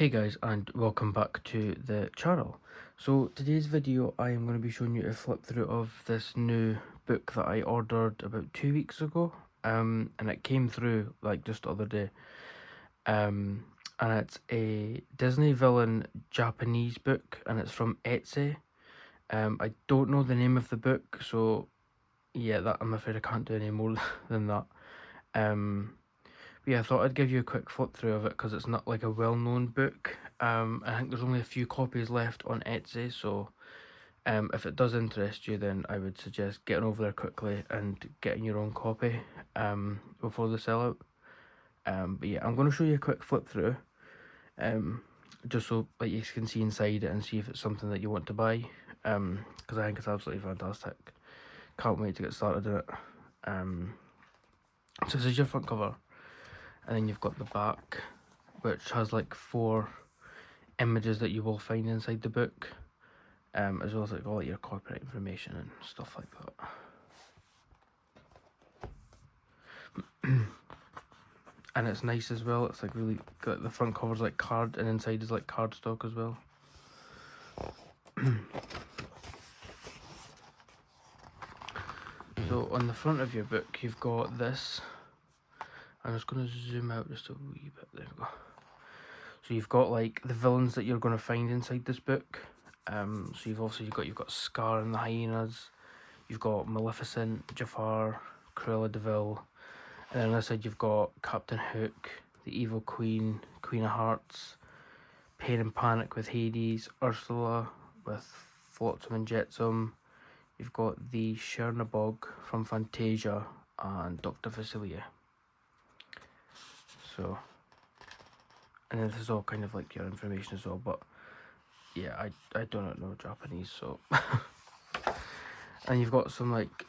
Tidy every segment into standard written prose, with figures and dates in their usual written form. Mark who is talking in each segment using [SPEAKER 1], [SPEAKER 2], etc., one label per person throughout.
[SPEAKER 1] Hey guys, and welcome back to the channel. So today's video I am going to be showing you a flip through of this new book that I ordered about 2 weeks ago, and it came through like just the other day, and it's a Disney villain Japanese book, and it's from Etsy. I don't know the name of the book, so yeah, that I'm afraid I can't do any more than that. But yeah, I thought I'd give you a quick flip through of it because it's not like a well-known book. I think there's only a few copies left on Etsy, so if it does interest you, then I would suggest getting over there quickly and getting your own copy before they sell out. But yeah, I'm going to show you a quick flip through, just so like you can see inside it and see if it's something that you want to buy. Because I think it's absolutely fantastic. Can't wait to get started on it. So this is your front cover. And then you've got the back, which has like 4 images that you will find inside the book, as well as like all your copyright information and stuff like that. And it's nice as well. It's like really good. The front cover's like card, and inside is like cardstock as well. So on the front of your book, you've got this. I'm just going to zoom out just a wee bit. There we go. So you've got like the villains that you're going to find inside this book. So you've got Scar and the Hyenas. You've got Maleficent, Jafar, Cruella de Vil, and then on this side you've got Captain Hook, the Evil Queen, Queen of Hearts, Pain and Panic with Hades, Ursula with Flotsam and Jetsam. You've got the Chernabog from Fantasia and Dr. Facilier. So, and then this is all kind of like your information as well, but yeah, I do not know Japanese, so. And you've got some like,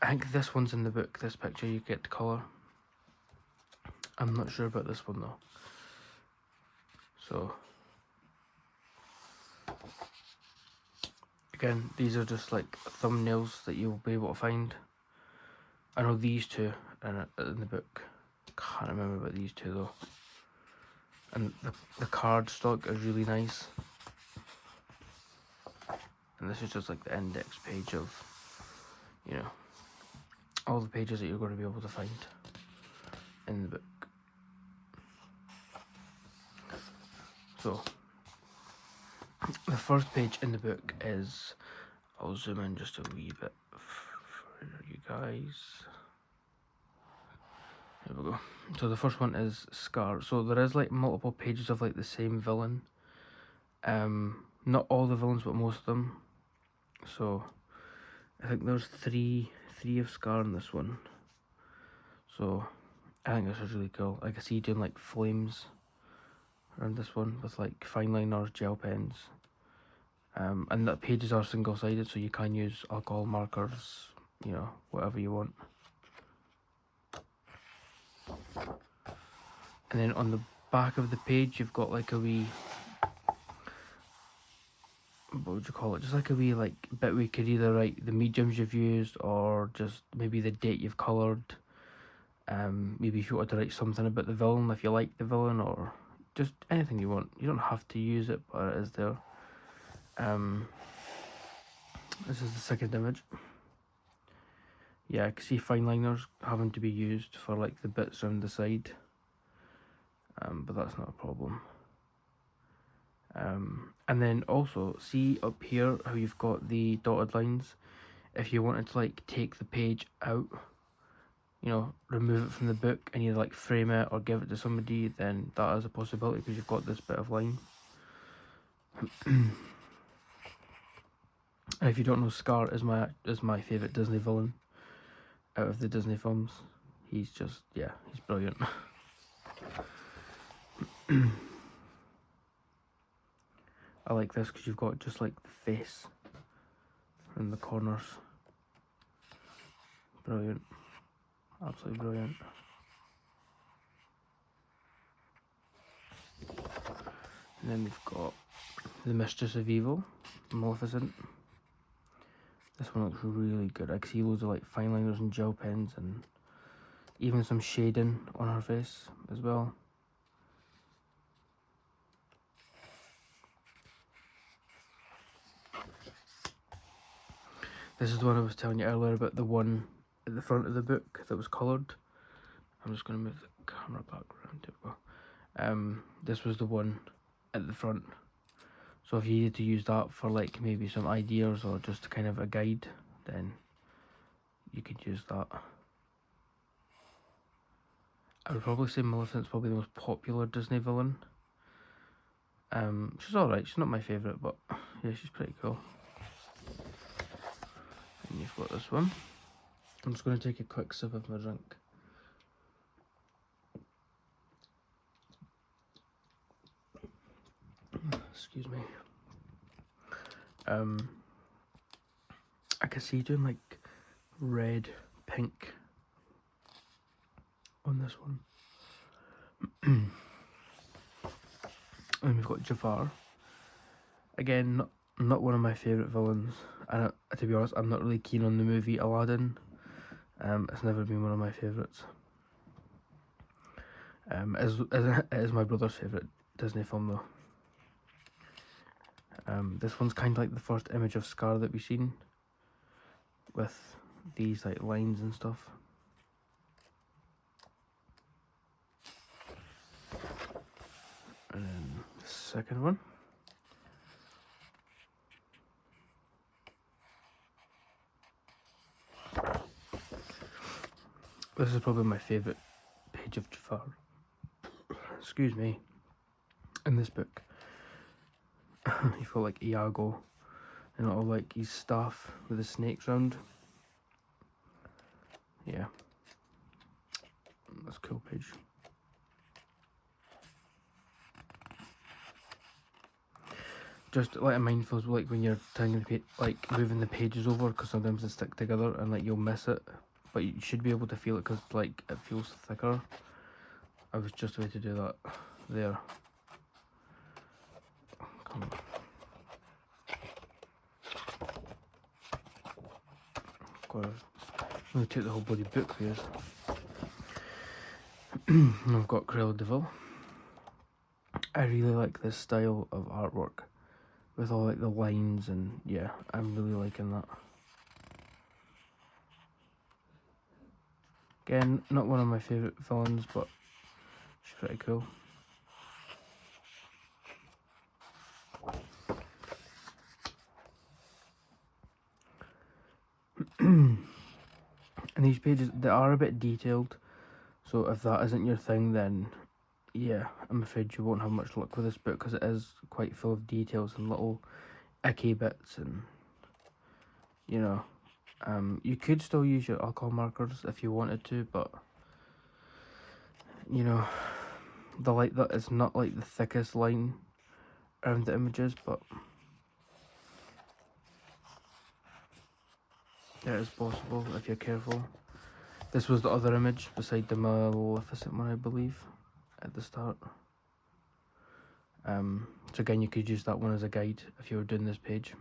[SPEAKER 1] I think this one's in the book, this picture you get to colour. I'm not sure about this one though. So, again, these are just like thumbnails that you'll be able to find. I know these two in the book. Can't remember about these two though. And the card stock is really nice. And this is just like the index page of, you know, all the pages that you're going to be able to find in the book. So, the first page in the book is, I'll zoom in just a wee bit for you guys. There we go. So the first one is Scar. So there is like multiple pages of like the same villain. Not all the villains, but most of them. So I think there's three of Scar in this one. So I think this is really cool. I can see doing like flames around this one with like fine liners, gel pens. And the pages are single-sided, so you can use alcohol markers, you know, whatever you want. And then on the back of the page, you've got like a wee, what would you call it? Just like a wee like bit where you could either write the mediums you've used or just maybe the date you've coloured. Maybe if you wanted to write something about the villain, if you like the villain, or just anything you want. You don't have to use it, but it is there. This is the second image. Yeah, I can see fine liners having to be used for like the bits around the side. But that's not a problem. And then also see up here how you've got the dotted lines. If you wanted to like take the page out, you know, remove it from the book and either like frame it or give it to somebody, then that is a possibility because you've got this bit of line. And if you don't know, Scar is my favourite Disney villain out of the Disney films. He's just, yeah, he's brilliant. I like this because you've got just like the face in the corners. Brilliant. Absolutely brilliant. And then we've got the Mistress of Evil, Maleficent. This one looks really good. I can see loads of like fine liners and gel pens and even some shading on her face as well. This is the one I was telling you earlier about, the one at the front of the book that was coloured. I'm just going to move the camera back around. There we go. This was the one at the front. So if you needed to use that for like maybe some ideas or just kind of a guide, then you could use that. I would probably say Maleficent's probably the most popular Disney villain. She's alright, she's not my favourite, but yeah, she's pretty cool. And you've got this one. I'm just going to take a quick sip of my drink. Excuse me. I can see doing like red, pink on this one. And we've got Jafar. Again, not one of my favourite villains. And to be honest, I'm not really keen on the movie Aladdin. It's never been one of my favourites. It is my brother's favourite Disney film though. This one's kind of like the first image of Scar that we've seen, with these like lines and stuff. And then the second one. This is probably my favourite page of Jafar. Excuse me. In this book, you feel like Iago and all like his staff with the snakes round. Yeah. That's a cool page. Just like a mindful, like when you're turning the like moving the pages over, because sometimes they stick together and like you'll miss it, but you should be able to feel it because like it feels thicker. I was just about to do that there. Come on. God, I'm going to take the whole bloody book with us. And I've got Cruella de Vil. I really like this style of artwork with all like the lines, and yeah, I'm really liking that. Again, not one of my favourite villains, but she's pretty cool. And these pages, they are a bit detailed, so if that isn't your thing, then yeah, I'm afraid you won't have much luck with this book, because it is quite full of details and little icky bits, and you know, you could still use your alcohol markers if you wanted to, but you know, that is not like the thickest line around the images, but it is possible if you're careful. This was the other image beside the Maleficent one, I believe, at the start. So again, you could use that one as a guide if you were doing this page.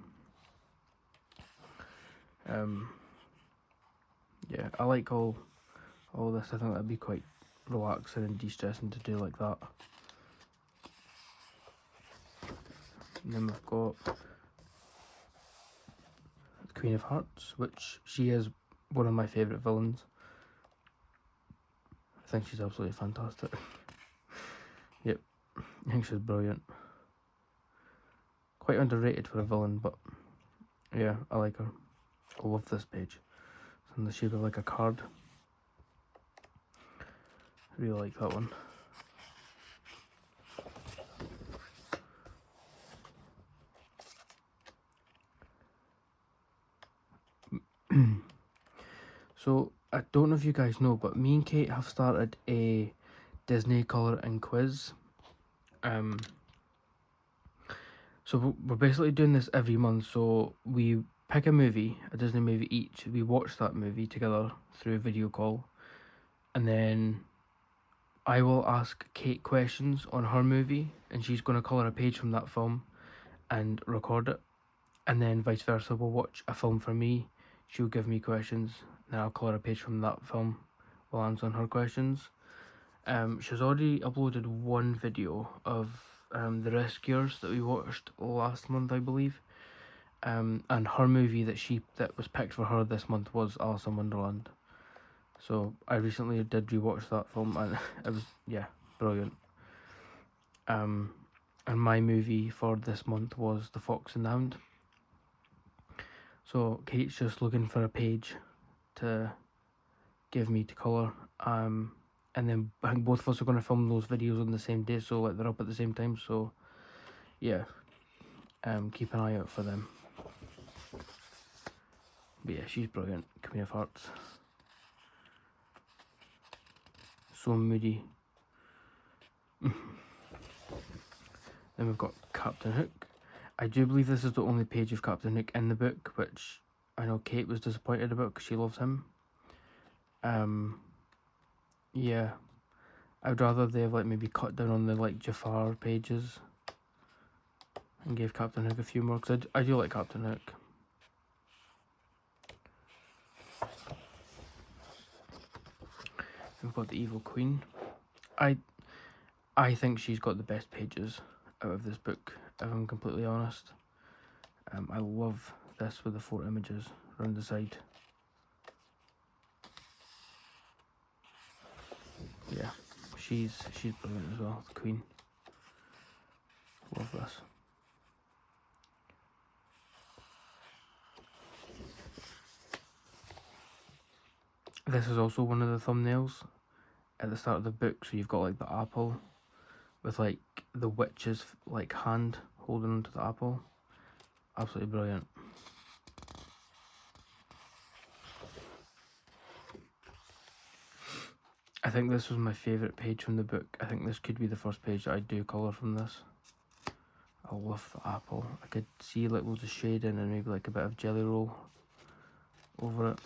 [SPEAKER 1] Yeah, I like all this. I think that'd be quite relaxing and de-stressing to do like that. And then we've got the Queen of Hearts, which she is one of my favourite villains. I think she's absolutely fantastic. Yep, I think she's brilliant. Quite underrated for a villain, but yeah, I like her. I love this page. It's in the shape of like a card. I really like that one. So, I don't know if you guys know, but me and Kate have started a Disney colouring quiz. So we're basically doing this every month. So we pick a movie, a Disney movie each. We watch that movie together through a video call. And then I will ask Kate questions on her movie, and she's going to colour a page from that film and record it. And then vice versa, we'll watch a film for me. She'll give me questions, then I'll colour a page from that film while answering her questions. She's already uploaded one video of The Rescuers that we watched last month, I believe. And her movie that was picked for her this month was Alice in Wonderland. So I recently did rewatch that film, and it was, yeah, brilliant. And my movie for this month was The Fox and the Hound. So Kate's just looking for a page to give me to colour. And then I think both of us are going to film those videos on the same day, so like they're up at the same time. So yeah, keep an eye out for them. But yeah, she's brilliant. Queen of Hearts. So moody. Then we've got Captain Hook. I do believe this is the only page of Captain Hook in the book, which I know Kate was disappointed about because she loves him. Yeah, I'd rather they have like maybe cut down on the like Jafar pages and gave Captain Hook a few more, because I do like Captain Hook. We've got the Evil Queen. I think she's got the best pages out of this book, if I'm completely honest. I love this with the 4 images around the side. Yeah, she's brilliant as well, the Queen. Love this. This is also one of the thumbnails at the start of the book, so you've got like the apple with like the witch's like hand holding onto the apple. Absolutely brilliant. I think this was my favourite page from the book. I think this could be the first page that I do colour from this. I love the apple. I could see like loads of shading and maybe like a bit of jelly roll over it.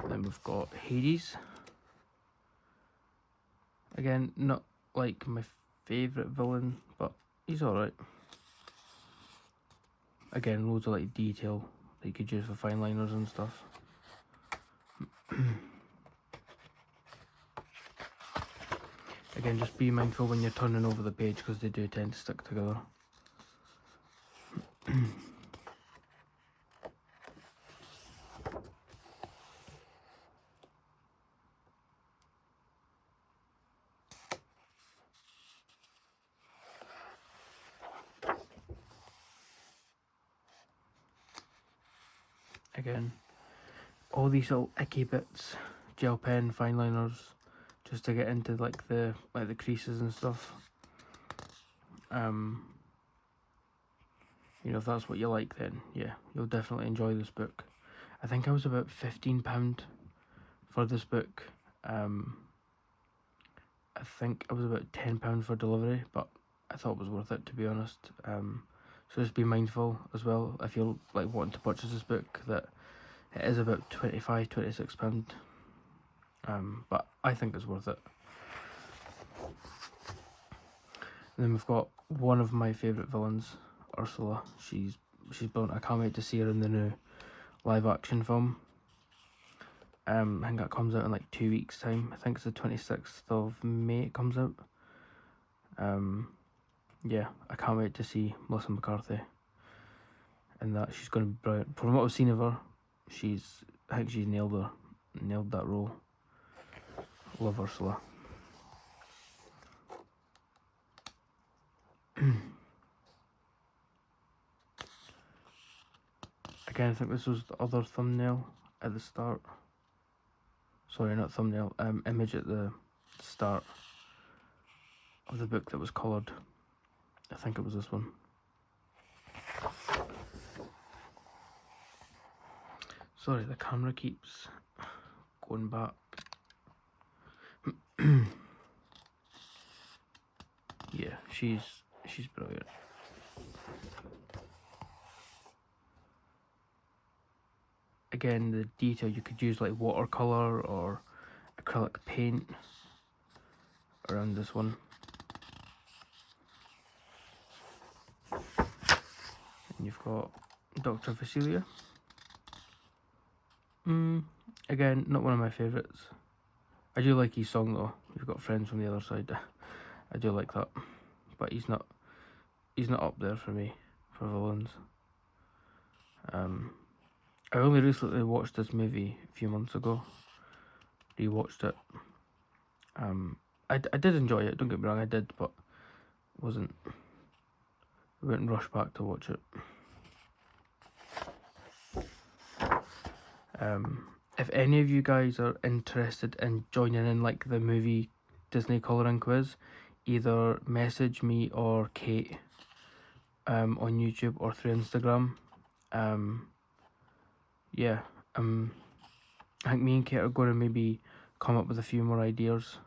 [SPEAKER 1] Then we've got Hades. Again, not like my favourite villain, but he's alright. Again, loads of like detail that you could use for fine liners and stuff. Again, just be mindful when you're turning over the page because they do tend to stick together. Again, all these little icky bits, gel pen, fine liners, just to get into like the creases and stuff. You know, if that's what you like, then yeah, you'll definitely enjoy this book. I think I was about £15 for this book. I think I was about £10 for delivery, but I thought it was worth it, to be honest. So just be mindful as well if you're like wanting to purchase this book that it is about £25–26. But I think it's worth it. And then we've got one of my favourite villains, Ursula. She's brilliant. I can't wait to see her in the new live action film. I think that comes out in like 2 weeks' time. I think it's the 26th of May it comes out. Yeah, I can't wait to see Melissa McCarthy and that. She's going to be brilliant. From what I've seen of her, I think she's nailed that role. Love Ursula. Again, I think this was the other thumbnail at the start. Sorry, not thumbnail, image at the start of the book that was coloured. I think it was this one. Sorry, the camera keeps going back. Yeah, she's brilliant. Again, the detail, you could use like watercolour or acrylic paint around this one. And you've got Dr. Vasilia. Again, not one of my favourites. I do like his song though. You've got Friends from the Other Side. I do like that, but he's he's not up there for me for villains. I only recently watched this movie a few months ago. Rewatched it. I did enjoy it. Don't get me wrong, I did, but wouldn't rush back to watch it. If any of you guys are interested in joining in like the movie Disney colouring quiz, either message me or Kate on YouTube or through Instagram. Yeah, I think me and Kate are going to maybe come up with a few more ideas.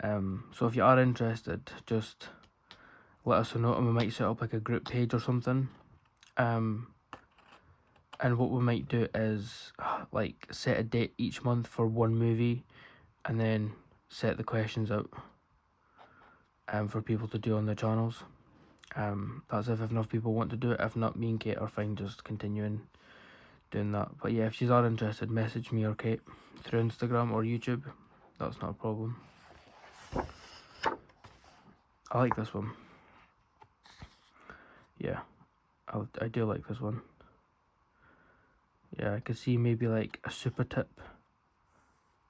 [SPEAKER 1] So if you are interested, just let us know, and we might set up like a group page or something. And what we might do is like set a date each month for one movie, and then set the questions out for people to do on their channels. That's if enough people want to do it. If not, me and Kate are fine just continuing doing that. But yeah, if you are interested, message me or Kate through Instagram or YouTube. That's not a problem. I like this one. Yeah, I do like this one. Yeah, I could see maybe like a super tip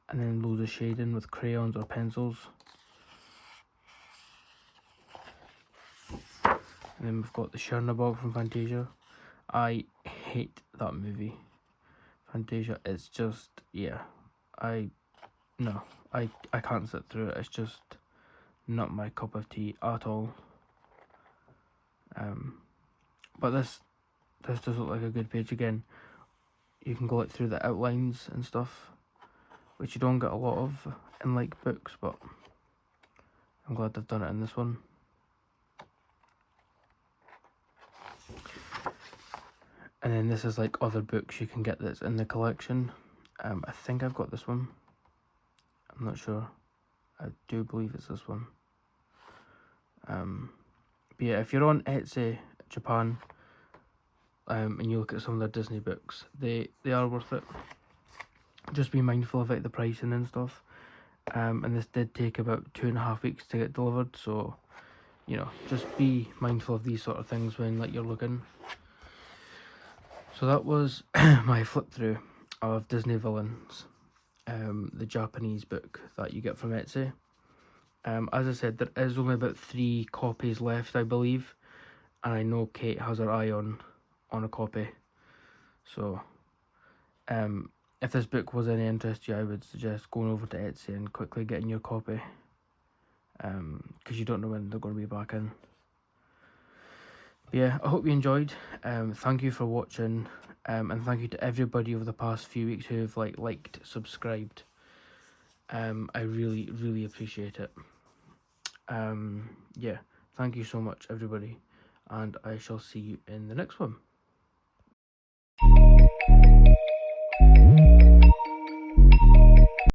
[SPEAKER 1] and then loads of shading with crayons or pencils. And then we've got the Chernabog from Fantasia. I hate that movie. Fantasia is just, yeah, I can't sit through it. It's just not my cup of tea at all. But this does look like a good page. Again, you can go like through the outlines and stuff, which you don't get a lot of in like books, but I'm glad they've done it in this one. And then this is like other books you can get that's in the collection. I think I've got this one. I'm not sure. I do believe it's this one. But yeah, if you're on Etsy Japan, and you look at some of their Disney books, they are worth it. Just be mindful of like the pricing and stuff. And this did take about 2.5 weeks to get delivered, so you know, just be mindful of these sort of things when like you're looking. So that was my flip through of Disney Villains, the Japanese book that you get from Etsy. As I said, there is only about 3 copies left, I believe, and I know Kate has her eye on a copy. So, if this book was any interest to you, I would suggest going over to Etsy and quickly getting your copy, because you don't know when they're going to be back in. But yeah, I hope you enjoyed. Thank you for watching, and thank you to everybody over the past few weeks who have liked, subscribed. I really appreciate it. Yeah, thank you so much, everybody, and I shall see you in the next one.